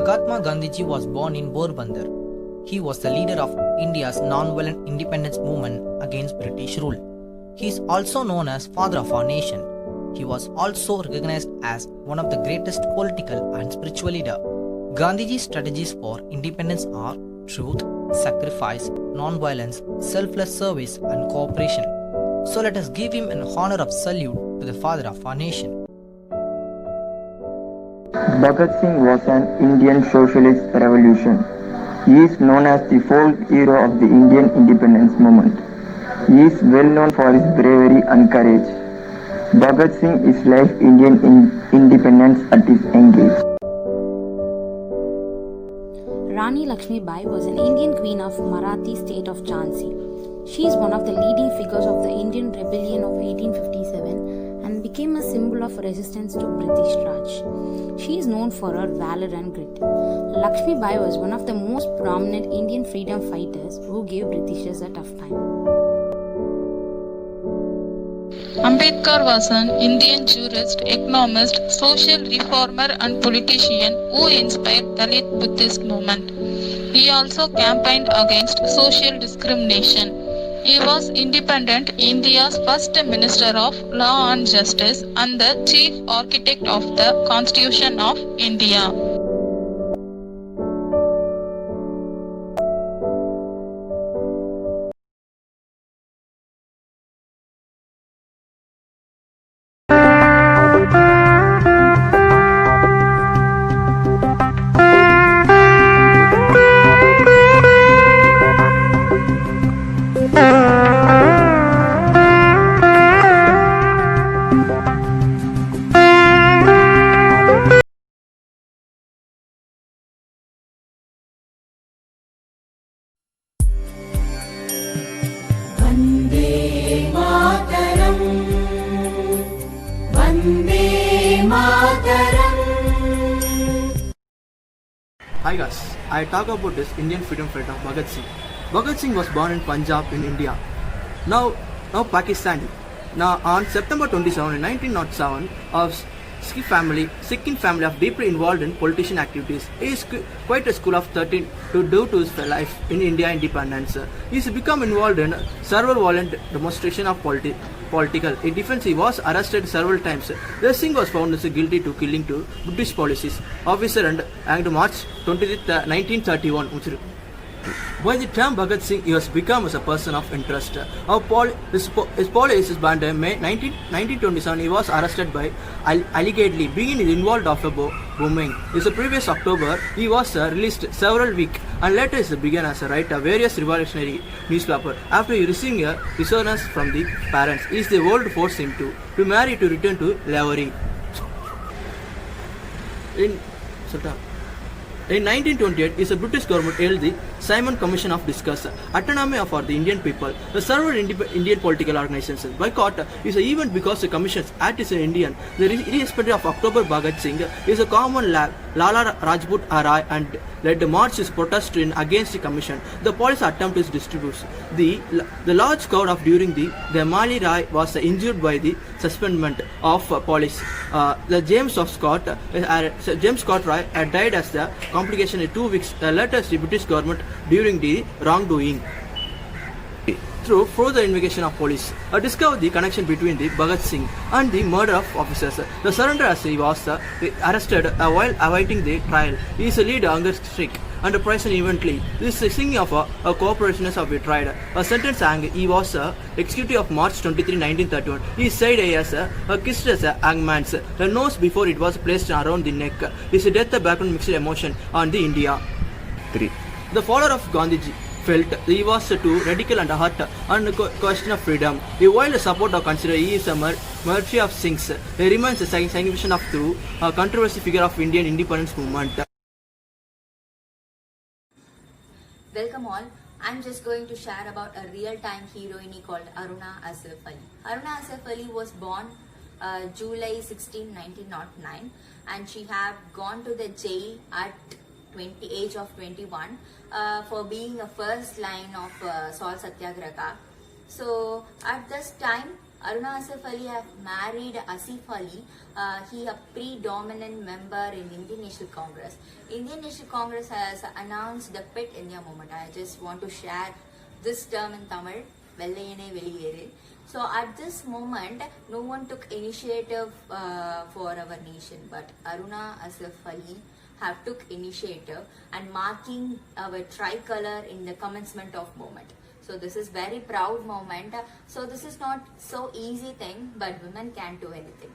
Mahatma Gandhiji was born in Porbandar. He was the leader of India's non-violent independence movement against British rule. He is also known as Father of our nation. He was also recognized as one of the greatest political and spiritual leaders. Gandhiji's strategies for independence are truth, sacrifice, non-violence, selfless service, and cooperation. So let us give him an honor of salute to the father of our nation. Bhagat Singh was an Indian socialist revolution. He is known as the folk hero of the Indian independence movement. He is well known for his bravery and courage. Bhagat Singh is like Indian independence at his young age. Rani Lakshmi Bai was an Indian queen of Marathi state of Jhansi. She is one of the leading figures of the Indian rebellion of 1857 and became a symbol of resistance to British Raj. She is known for her valor and grit. Lakshmi Bai was one of the most prominent Indian freedom fighters who gave Britishers a tough time. Ambedkar was an Indian jurist, economist, social reformer and politician who inspired Dalit Buddhist movement. He also campaigned against social discrimination. He was independent India's first Minister of Law and Justice and the chief architect of the Constitution of India. Hi guys, I talk about this Indian freedom fighter Bhagat Singh. Bhagat Singh was born in Punjab in India, now Pakistani. Now on September 27, 1907, of Sikh family of deeply involved in political activities. He is quite a school of 13 to do to his life in India independence. He has become involved in several violent demonstrations of political. In defense, he was arrested several times. The Singh was found guilty to killing two British police officer and hanged March 20th, 1931. By the time Bhagat Singh he has become as a person of interest. His police is banned in May 1927. He was arrested by allegedly being involved of a bombing. In the previous October, he was released several weeks and later he began as a writer various revolutionary newspapers. After receiving a resonance from the parents, the world forced him to marry to return to slavery. In 1928, the British government held the Simon Commission of Discuss Autonomy for the Indian people. The several Indian political organizations boycott is an event because the Commission's act is Indian. The irrespective of October Bhagat Singh is a common Lala Rajput Rai and led the march protest against the Commission. The police attempt is distributed. The large crowd of during the Mali Rai was injured by the suspendment of police. The James Scott Rai died as the complication in 2 weeks later the British government during the wrongdoing. Through further investigation of police, discovered the connection between the Bhagat Singh and the murder of officers. The surrender as he was arrested while awaiting the trial. He is a lead hunger streak and a prison eventually. This is Singh of a cooperation of a trial. A sentence he was executed of March 23, 1931. He said as kissed as a hangman's the nose before it was placed around the neck. His death background mixed emotion on the India. 3. The follower of Gandhiji felt he was too radical and hurt on question of freedom. The wild supporter considered he is a mercy of Singhs. He remains a significant of through a controversial figure of Indian independence movement. Welcome all. I'm just going to share about a real-time heroine called Aruna Asif Ali. Aruna Asif Ali was born July 16, 1909 and she had gone to the jail at age of 21 for being a first line of Salt Satyagraha. So at this time Aruna Asif Ali have married Asif Ali. He a predominant member in Indian National Congress. Indian National Congress has announced the Quit India movement. I just want to share this term in Tamil. Vellayane Veliyere. So at this moment, no one took initiative for our nation, but Aruna Asif Ali have took initiative and marking our tricolor in the commencement of movement. So this is very proud moment. So this is not so easy thing, but women can do anything.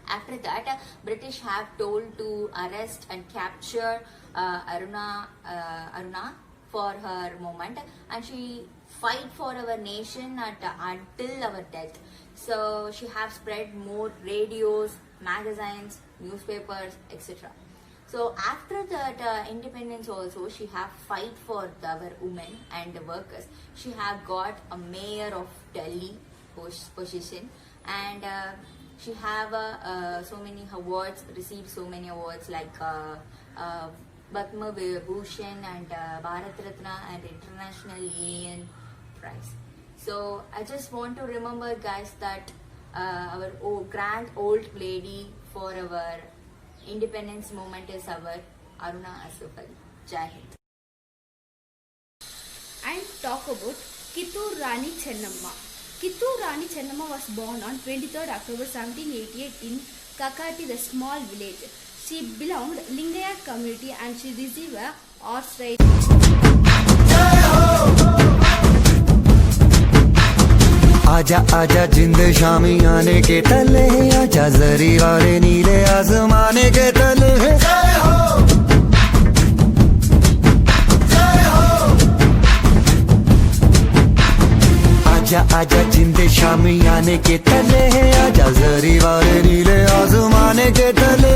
After that, British have told to arrest and capture Aruna for her movement, and she fight for our nation until our death. So she have spread more radios, magazines, newspapers, etc. So after that independence also, she have fight for our women and the workers. She have got a mayor of Delhi position, and she have so many awards, received so many awards like Padma Vibhushan and Bharat Ratna and International Union Prize. So I just want to remember, guys, that our grand old lady for our independence movement is our Aruna Asif Ali. Jai Hind. And talk about Kittur Rani Chennamma. Kittur Rani Chennamma was born on 23rd October 1788 in Kakati, the small village. She belonged Lingayat community and she received a horse race. आजा आजा जिंद शामी आने के तले, आजा जरी वाले नीले आसमाने के तले। आजा आजा जिंद शामी आने के तले, आजा जरी वाले नीले आसमाने के तले।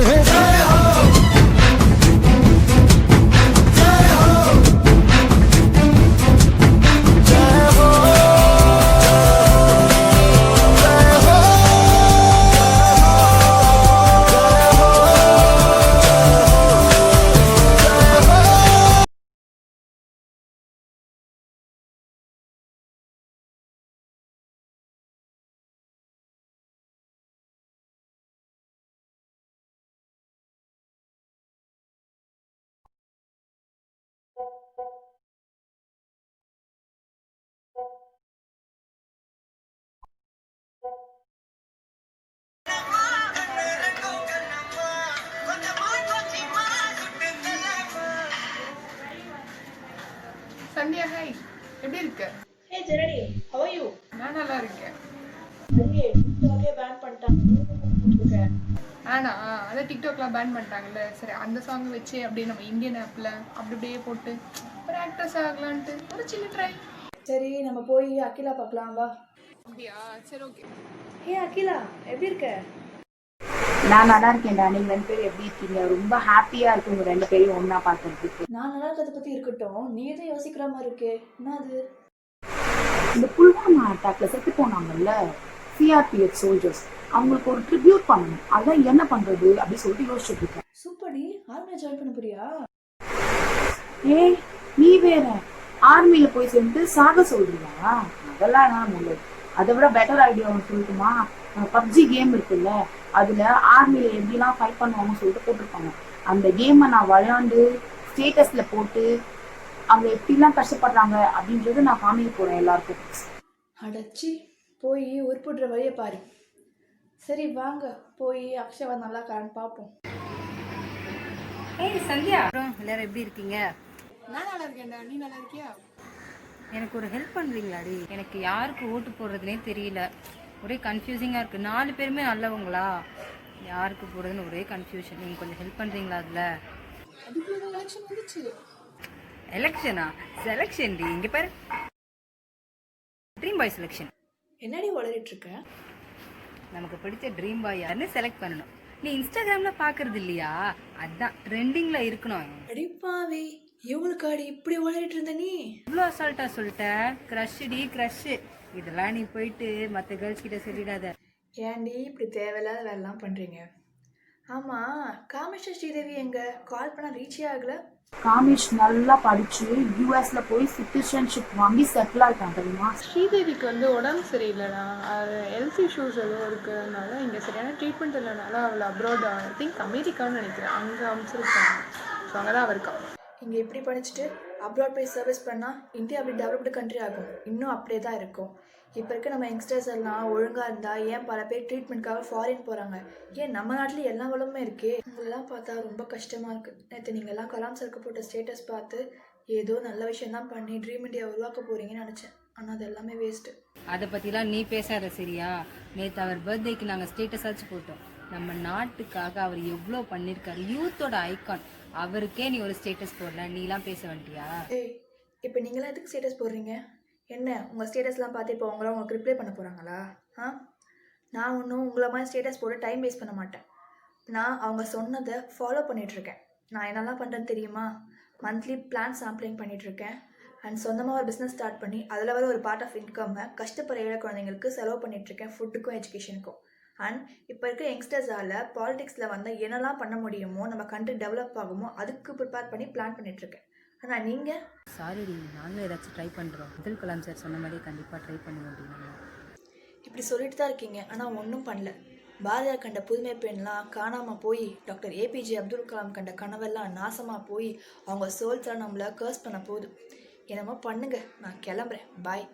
சந்தியா, ஹாய், எப்படி இருக்க? Hey Janani, how are you? நான் நல்லா இருக்கேன். சரியே, டிக்டாக்கே பேன் பண்ணிட்டாங்க. ஆனா அத டிக்டாக்ல பேன் பண்ணிட்டாங்கல்ல. சரி, அந்த சாங் வச்சு அப்படியே நம்ம இந்தியன் ஆப்ல அப்படியே போட்டு ஒரு ஆக்ட்ரஸ் ஆகலான்ட்டு ஒரு சின்ன ட்ரை. சரி, நம்ம போய் அகிலா பார்க்கலாம் வா. அப்படியா? சரி, ஓகே. ஹே அகிலா, எப்படி இருக்க? நான் நல்லா இருக்கேன்டா. நீங்க 2 பேரும் எப்படி இருக்கீங்க? ரொம்ப ஹாப்பியா இருக்கு உங்க 2 பேரையும் ஒண்ணா பார்க்கறதுக்கு. நான் நல்லா இருக்கிறத பத்தி இருக்கட்டும், நீ எதுவும் யோசிக்கிற மாதிரி இருக்கே, என்னது? இந்த புல்வாமா அட்டாக்ல செத்து போனாங்கல்ல சிஆர்பிஎஃப் சோல்ஜர்ஸ், அவங்களுக்கு ஒரு ட்ரிபியூட் பண்ணணும். அதான் என்ன பண்றது அப்படி சொல்லிட்டு யோசிச்சுட்டு இருக்கேன். சூப்பர், நீ ஆர்மில ஜாயின் பண்ண போறியா? ஏய், நீ வேற ஆர்மியில போய் சேர்ந்து சாக சொல்றியா? அதெல்லாம் நான் நல்லது. அதை விட பெட்டர் ஐடியா ஒன்று சொல்லட்டுமா? பப்ஜி கேம் இருக்குல்ல, அதுல ஆர்மியில எப்படிலாம் ஃபைட் பண்ணுவாங்கன்னு சொல்லிட்டு போட்டிருப்பாங்க. அந்த கேமை நான் விளையாண்டு ஸ்டேட்டஸ்ல போட்டு அவங்க எப்படிலாம் கஷ்டப்படுறாங்க அப்படின்றது நான் காமிக்க போறேன் எல்லாருக்கும். அடச்சி, போய் உருப்புடுற வழியை பாரு. சரி வாங்க, போய் அக்ஷவா நல்லா கான்னு பார்ப்போம். ஏய் சந்தியா, அப்புறம் எல்லாரும் எப்படி இருக்கீங்க? நான் நல்லா இருக்கேன்டா. நீ நல்லா இருக்கியா? எனக்கு ஒரு ஹெல்ப் பண்ணுறீங்களாடி? எனக்கு யாருக்கு ஓட்டு போடுறதுனே தெரியல, ஒரே கன்ஃபியூசிங்காக இருக்குது. 4 பேருமே நல்லவங்களா, யாருக்கு போடுறதுன்னு ஒரே கன்ஃபியூஷன். நீங்கள் கொஞ்சம் ஹெல்ப் பண்ணுறீங்களா? அதில் அதுக்குள்ள எலெக்ஷன் வந்துச்சு. எலெக்ஷனா? செலெக்ஷன் டி, இங்கே பாரு, ட்ரீம் பாய் செலெக்ஷன். என்னடி உளறிட்டு இருக்க? நமக்கு பிடிச்ச ட்ரீம் பாய் யாருன்னு செலக்ட் பண்ணணும். நீ இன்ஸ்டாகிராமில் பார்க்கறது இல்லையா? அதுதான் ட்ரெண்டிங்கில் இருக்கணும். அடிப்பாவே, இவங்களுக்காடி இப்படி உளறிட்டு இருந்த நீ? இவ்வளோ அசால்ட்டா சொல்லிட்ட. க்ரஷ் டி, க்ரஷ். இதெல்லாம் நீ போயிட்டு மற்ற கேர்ள்ஸ் கிட்ட சொல்லிடாத. ஏன்டி இப்படி தேவையில்லாத வேலைலாம் பண்றீங்க? ஆமாம், காமேஷா ஸ்ரீதேவி எங்கே? கால் பண்ணால் ரீச்சே ஆகலை. காமேஷ் நல்லா படிச்சு யூஎஸ்ல போய் சிட்டிசன்ஷிப் வாங்கி செட்டில் ஆகிட்டான் தெரியுமா? ஸ்ரீதேவிக்கு வந்து உடம்பு சரியில்லைண்ணா, அது ஹெல்த் இஷ்யூஸ் எதுவும் இருக்கிறதுனால இங்கே சரியான ட்ரீட்மெண்ட் இல்லைனால அவளை அப்ராட் ஐ திங்க் அமெரிக்கான்னு நினைக்கிறேன் அங்கே அமைச்சிருக்காங்க. ஸோ அங்கே தான் அவள் இருக்கா. இங்கே இப்படி படிச்சுட்டு அப்ராட் போய் சர்வீஸ் பண்ணால் இந்தியா அப்படி டெவலப்டு கண்ட்ரி ஆகும். இன்னும் அப்படியே தான் இருக்கும். இப்போ இருக்க நம்ம யங்ஸ்டர்ஸ் எல்லாம் ஒழுங்காக இருந்தால் ஏன் பல பேர் ட்ரீட்மெண்ட்காக ஃபாரின் போகிறாங்க? ஏன் நம்ம நாட்டில் எல்லா வளமுமே இருக்கே. உங்களெல்லாம் பார்த்தா ரொம்ப கஷ்டமாக இருக்குது. நேற்று நீங்கள்லாம் கலாம் சருக்கு போட்ட ஸ்டேட்டஸ் பார்த்து ஏதோ நல்ல விஷயந்தான் பண்ணி ட்ரீம் இண்டியா உருவாக்க போகிறீங்கன்னு நினச்சேன். ஆனால் அது எல்லாமே வேஸ்ட்டு. அதை பற்றிலாம் நீ பேசாத சரியா? நேற்று அவர் பர்த்டேக்கு நாங்கள் ஸ்டேட்டஸாச்சு போட்டோம். நம்ம நாட்டுக்காக அவர் எவ்வளோ பண்ணியிருக்காரு, யூத்தோட ஐகான். அவருக்கே நீ ஒரு ஸ்டேட்டஸ் போடல, நீலாம் பேச வேண்டியா? ஏய், இப்போ நீங்களாம் எதுக்கு ஸ்டேட்டஸ் போடுறீங்க? என்ன உங்கள் ஸ்டேட்டஸ்லாம் பார்த்து இப்போ அவங்களாம் உங்களுக்கு ரிப்ளை பண்ண போகிறாங்களா? நான் ஒன்றும் உங்களை மாதிரி ஸ்டேட்டஸ் போட்டு டைம் வேஸ்ட் பண்ண மாட்டேன். நான் அவங்க சொன்னதை ஃபாலோ பண்ணிகிட்ருக்கேன். நான் என்னெல்லாம் பண்ணுறேன்னு தெரியுமா? மந்த்லி பிளான் சாம்பிளிங் பண்ணிகிட்ருக்கேன். அண்ட் சொந்தமாக ஒரு பிஸ்னஸ் ஸ்டார்ட் பண்ணி அதில் வர ஒரு பார்ட் ஆஃப் இன்கம்மை கஷ்டப்படுற ஏழை குழந்தைங்களுக்கு செலவு பண்ணிகிட்ருக்கேன், ஃபுட்டுக்கும் எஜுகேஷனுக்கும். அண்ட் இப்போ இருக்க யங்ஸ்டர்ஸால் பாலிடிக்ஸில் வந்தால் என்னெல்லாம் பண்ண முடியுமோ, நம்ம கண்ட்ரி டெவலப் ஆகுமோ அதுக்கு ப்ரிப்பேர் பண்ணி பிளான் பண்ணிகிட்ருக்கேன். ஆனால் நீங்கள்? சாரிடி, நாங்களும் ஏதாச்சும் ட்ரை பண்ணுறோம். அப்துல் கலாம் சார் சொன்ன மாதிரி கண்டிப்பாக ட்ரை பண்ணுவோம் அப்படின்னா. இப்படி சொல்லிட்டு தான் இருக்கீங்க, ஆனால் ஒன்றும் பண்ணல. பாரதியார் கண்ட புதுமை பெண்லாம் காணாமல் போய் டாக்டர் ஏபிஜே அப்துல் கலாம் கண்ட கனவெல்லாம் நாசமாக போய் அவங்க சோல்ஸாக நம்மளை கர்ஸ் பண்ண போகுது. என்னமோ பண்ணுங்க, நான் கிளம்புறேன். பாய்.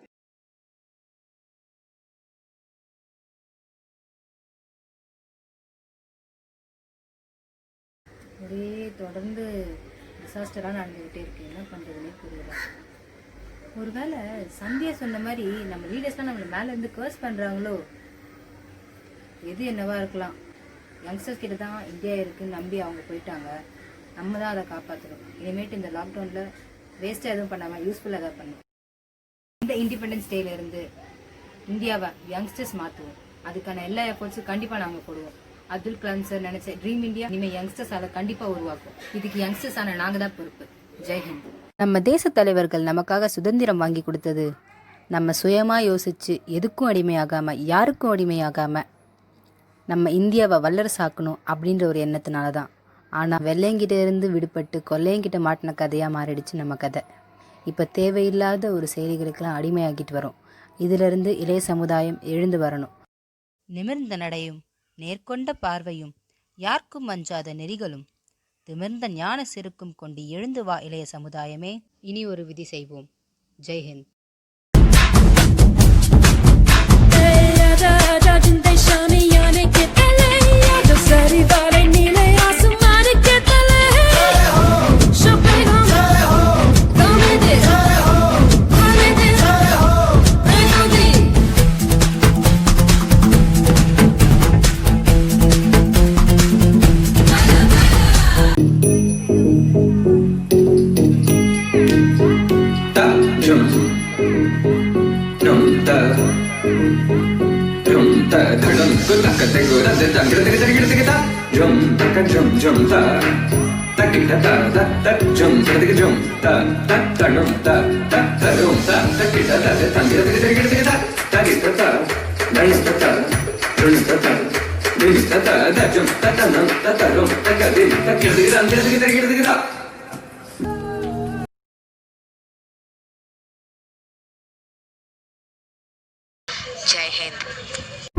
ஒரே தொடர்ந்து டிசாஸ்டராக நடந்துக்கிட்டே இருக்கு. என்ன பண்ணுறதுனே புரியல. ஒருவேளை சந்தியா சொன்ன மாதிரி நம்ம லீடர்ஸ்லாம் நம்மளை மேலேருந்து கர்ஸ் பண்ணுறாங்களோ? எது என்னவா இருக்கலாம். யங்ஸ்டர்ஸ் கிட்ட தான் இந்தியா இருக்குன்னு நம்பி அவங்க போயிட்டாங்க. நம்ம தான் அதை காப்பாற்றணும். இனிமேட்டு இந்த லாக்டவுனில் வேஸ்ட்டாக எதுவும் பண்ணாமல் யூஸ்ஃபுல்லாக எதாவது பண்ணணும். இந்த இண்டிபெண்டன்ஸ் டேலேருந்து இந்தியாவை யங்ஸ்டர்ஸ் மாற்றுவோம். அதுக்கான எல்லா எஃபர்ட்ஸும் கண்டிப்பாக நாங்கள் போடுவோம். அப்துல் கலாம் சார் நினைச்ச ட்ரீம் இந்தியா இனிமேல் யங்ஸ்டர்ஸால கண்டிப்பாக உருவாக்கும். இதுக்கு யங்ஸ்டர்ஸான நாங்கள் தான் பொறுப்பு. ஜெய்ஹிந்த். நம்ம தேச தலைவர்கள் நமக்காக சுதந்திரம் வாங்கி கொடுத்தது நம்ம சுயமாக யோசித்து எதுக்கும் அடிமையாகாமல், யாருக்கும் அடிமையாகாமல் நம்ம இந்தியாவை வல்லரசாக்கணும் அப்படின்ற ஒரு எண்ணத்தினால தான். ஆனால் வெள்ளையங்கிட்ட இருந்து விடுபட்டு கொள்ளையங்கிட்ட மாட்டின கதையாக மாறிடுச்சு நம்ம கதை. இப்போ தேவையில்லாத ஒரு செயலிகளுக்கெல்லாம் அடிமையாகிட்டு வரோம். இதிலிருந்து இளைய சமுதாயம் எழுந்து வரணும். நிமிர்ந்த நடையும் நேர்கொண்ட பார்வையும் யாருக்கும் அஞ்சாத நெறிகளும் திமிர்ந்த ஞான செருக்கும் கொண்டு எழுந்து வா இளைய சமுதாயமே. இனி ஒரு விதி செய்வோம். ஜெய்ஹிந்த். Jai Hind.